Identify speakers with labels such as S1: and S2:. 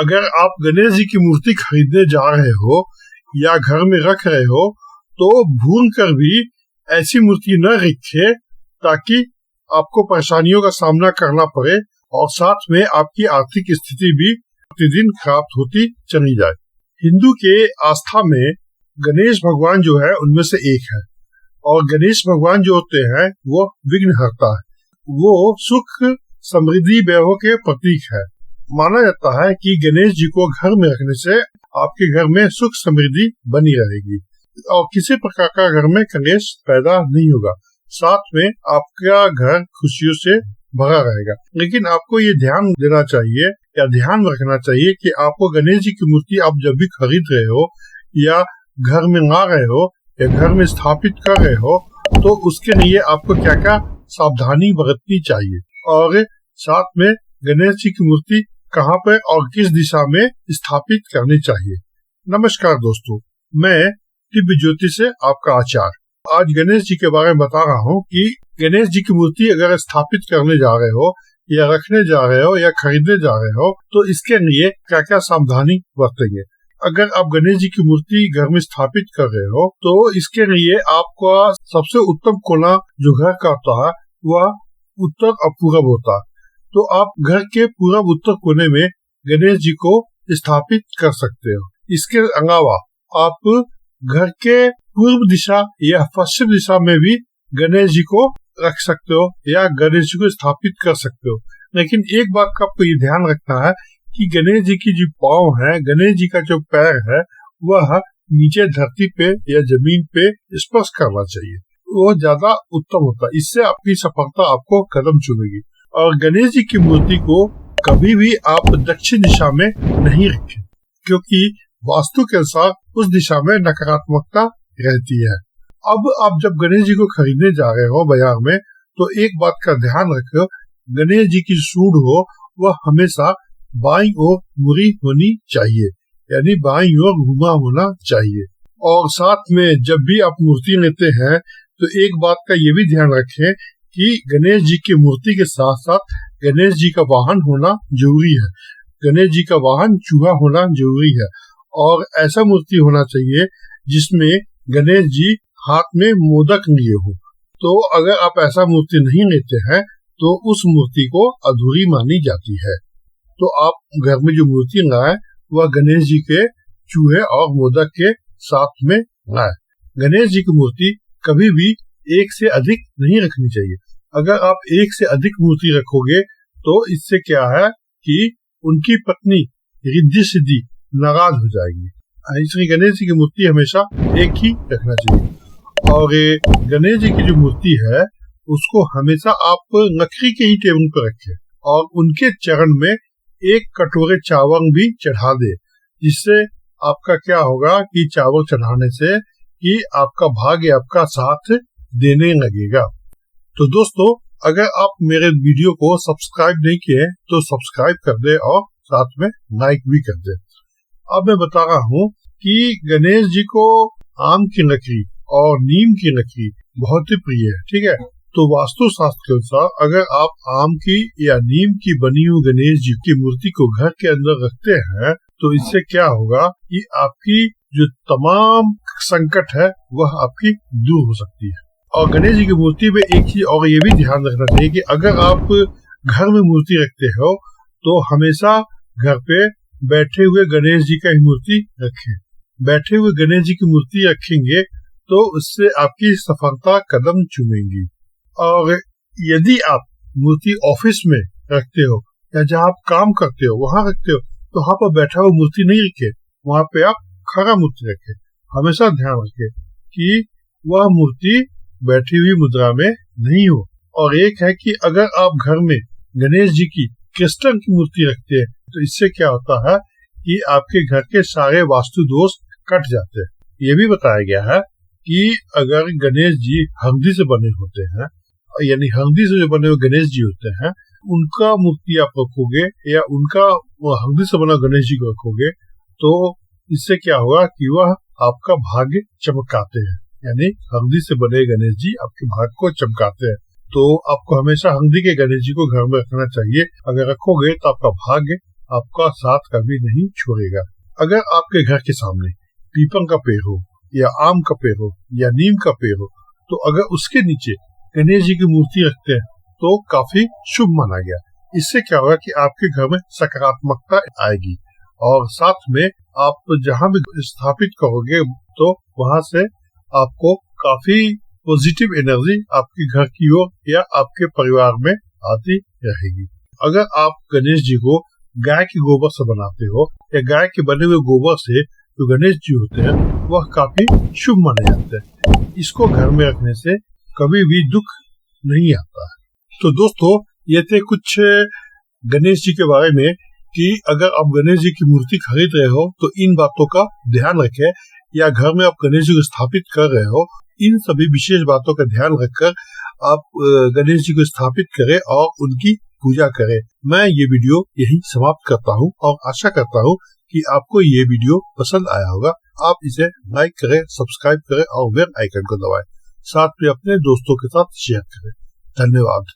S1: अगर आप गणेश जी की मूर्ति खरीदने जा रहे हो या घर में रख रहे हो तो भूल कर भी ऐसी मूर्ति न रखे ताकि आपको परेशानियों का सामना करना पड़े और साथ में आपकी आर्थिक स्थिति भी प्रतिदिन खराब होती चली जाए। हिंदू के आस्था में गणेश भगवान जो है उनमें से एक है और गणेश भगवान जो होते हैं वो विघ्नहर्ता है। वो सुख समृद्धि वैभव के प्रतीक है। माना जाता है कि गणेश जी को घर में रखने से आपके घर में सुख समृद्धि बनी रहेगी और किसी प्रकार का घर में कलेश पैदा नहीं होगा, साथ में आपका घर खुशियों से भरा रहेगा। लेकिन आपको ये ध्यान देना चाहिए या ध्यान रखना चाहिए कि आपको गणेश जी की मूर्ति आप जब भी खरीद रहे हो या घर में ला रहे हो या घर में स्थापित कर रहे हो तो उसके लिए आपको क्या क्या सावधानी बरतनी चाहिए और साथ में गणेश जी की मूर्ति कहाँ पर और किस दिशा में स्थापित करनी चाहिए। नमस्कार दोस्तों, मैं दिव्य ज्योति से आपका आचार्य आज गणेश जी के बारे में बता रहा हूँ कि गणेश जी की मूर्ति अगर स्थापित करने जा रहे हो या रखने जा रहे हो या खरीदने जा रहे हो तो इसके लिए क्या क्या सावधानी बरतेंगे। अगर आप गणेश जी की मूर्ति घर में स्थापित कर रहे हो तो इसके लिए आपका सबसे उत्तम कोना जो घर का होता है वह उत्तर और पूरब होता है। तो आप घर के पूरब उत्तर कोने में गणेश जी को स्थापित कर सकते हो। इसके अलावा आप घर के पूर्व दिशा या पश्चिम दिशा में भी गणेश जी को रख सकते हो या गणेश जी को स्थापित कर सकते हो। लेकिन एक बात का आपको ये ध्यान रखना है कि गणेश जी की जो पाँव है, गणेश जी का जो पैर है वह नीचे धरती पे या जमीन पे स्पर्श करना चाहिए, वो ज्यादा उत्तम होता है। इससे आपकी सफलता आपको कदम चुनेगी। और गणेश जी की मूर्ति को कभी भी आप दक्षिण दिशा में नहीं रखें क्योंकि वास्तु के अनुसार उस दिशा में नकारात्मकता रहती है। अब आप जब गणेश जी को खरीदने जा रहे हो बाजार में तो एक बात का ध्यान रखो, गणेश जी की सूंड हो वह हमेशा बाईं ओर मुड़ी होनी चाहिए, यानी बाईं ओर घुमा होना चाहिए। और साथ में जब भी आप मूर्ति लेते हैं तो एक बात का ये भी ध्यान रखें कि गणेश जी की मूर्ति के साथ साथ गणेश जी का वाहन होना जरूरी है। गणेश जी का वाहन चूहा होना जरूरी है और ऐसा मूर्ति होना चाहिए जिसमें गणेश जी हाथ में मोदक लिए हो। तो अगर आप ऐसा मूर्ति नहीं लेते हैं तो उस मूर्ति को अधूरी मानी जाती है। तो आप घर में जो मूर्ति लाए वह गणेश जी के चूहे और मोदक के साथ में लाए। गणेश जी की मूर्ति कभी भी एक से अधिक नहीं रखनी चाहिए। अगर आप एक से अधिक मूर्ति रखोगे तो इससे क्या है कि उनकी पत्नी रिद्धि सिद्धि नाराज हो जाएगी। इसलिए गणेश जी की मूर्ति हमेशा एक ही रखना चाहिए। और गणेश जी की जो मूर्ति है उसको हमेशा आप लकड़ी के ही टेबल पर रखें और उनके चरण में एक कटोरे चावल भी चढ़ा दे, जिससे आपका क्या होगा कि चावल चढ़ाने से कि आपका भाग्य आपका साथ देने लगेगा। तो दोस्तों, अगर आप मेरे वीडियो को सब्सक्राइब नहीं किए तो सब्सक्राइब कर दे और साथ में लाइक भी कर दे। अब मैं बता रहा हूँ कि गणेश जी को आम की लकड़ी और नीम की लकड़ी बहुत ही प्रिय है, ठीक है। तो वास्तु शास्त्र के अनुसार अगर आप आम की या नीम की बनी हुई गणेश जी की मूर्ति को घर के अंदर रखते हैं तो इससे क्या होगा कि आपकी जो तमाम संकट है वह आपकी दूर हो सकती है। और गणेश जी की मूर्ति में एक चीज और ये भी ध्यान रखना चाहिए कि अगर आप घर में मूर्ति रखते हो तो हमेशा घर पे बैठे हुए गणेश जी का ही मूर्ति रखें। बैठे हुए गणेश जी की मूर्ति रखेंगे तो उससे आपकी सफलता कदम चूमेगी। और यदि आप मूर्ति ऑफिस में रखते हो या जहाँ आप काम करते हो वहां रखते हो तो वहां पर बैठा हुआ मूर्ति नहीं रखे, वहां पे आप खड़ा मूर्ति रखें। हमेशा ध्यान रखें कि वह मूर्ति बैठी हुई मुद्रा में नहीं हो। और एक है कि अगर आप घर में गणेश जी की क्रिस्टल की मूर्ति रखते हैं तो इससे क्या होता है कि आपके घर के सारे वास्तु दोष कट जाते हैं। ये भी बताया गया है कि अगर गणेश जी हल्दी से बने होते हैं, यानी हल्दी से जो बने हुए गणेश जी होते हैं, उनका मूर्ति आप रखोगे या उनका हल्दी से बना गणेश जी को रखोगे तो इससे क्या होगा कि वह आपका भाग्य चमकाते हैं। यानी हल्दी से बने गणेश जी आपके भाग्य को चमकाते हैं। तो आपको हमेशा हल्दी के गणेश जी को घर में रखना चाहिए। अगर रखोगे तो आपका भाग्य आपका साथ कभी नहीं छोड़ेगा। अगर आपके घर के सामने पीपल का पेड़ हो या आम का पेड़ हो या नीम का पेड़ हो, तो अगर उसके नीचे गणेश जी की मूर्ति रखते हैं तो काफी शुभ माना गया। इससे क्या होगा कि आपके घर में सकारात्मकता आएगी और साथ में आप जहाँ भी स्थापित करोगे तो वहां से आपको काफी पॉजिटिव एनर्जी आपके घर की ओर या आपके परिवार में आती रहेगी। अगर आप गणेश जी को गाय के गोबर से बनाते हो या गाय के बने हुए गोबर से जो गणेश जी होते हैं वह काफी शुभ माने जाते हैं। इसको घर में रखने से कभी भी दुख नहीं आता है। तो दोस्तों, ये थे कुछ गणेश जी के बारे में कि अगर आप गणेश जी की मूर्ति खरीद रहे हो तो इन बातों का ध्यान रखें, या घर में आप गणेश जी को स्थापित कर रहे हो इन सभी विशेष बातों का ध्यान रखकर आप गणेश जी को स्थापित करें और उनकी पूजा करें। मैं ये वीडियो यही समाप्त करता हूँ और आशा करता हूँ कि आपको ये वीडियो पसंद आया होगा। आप इसे लाइक करें, सब्सक्राइब करें और बेल आइकन को दबाएं। साथ में अपने दोस्तों के साथ शेयर करें। धन्यवाद।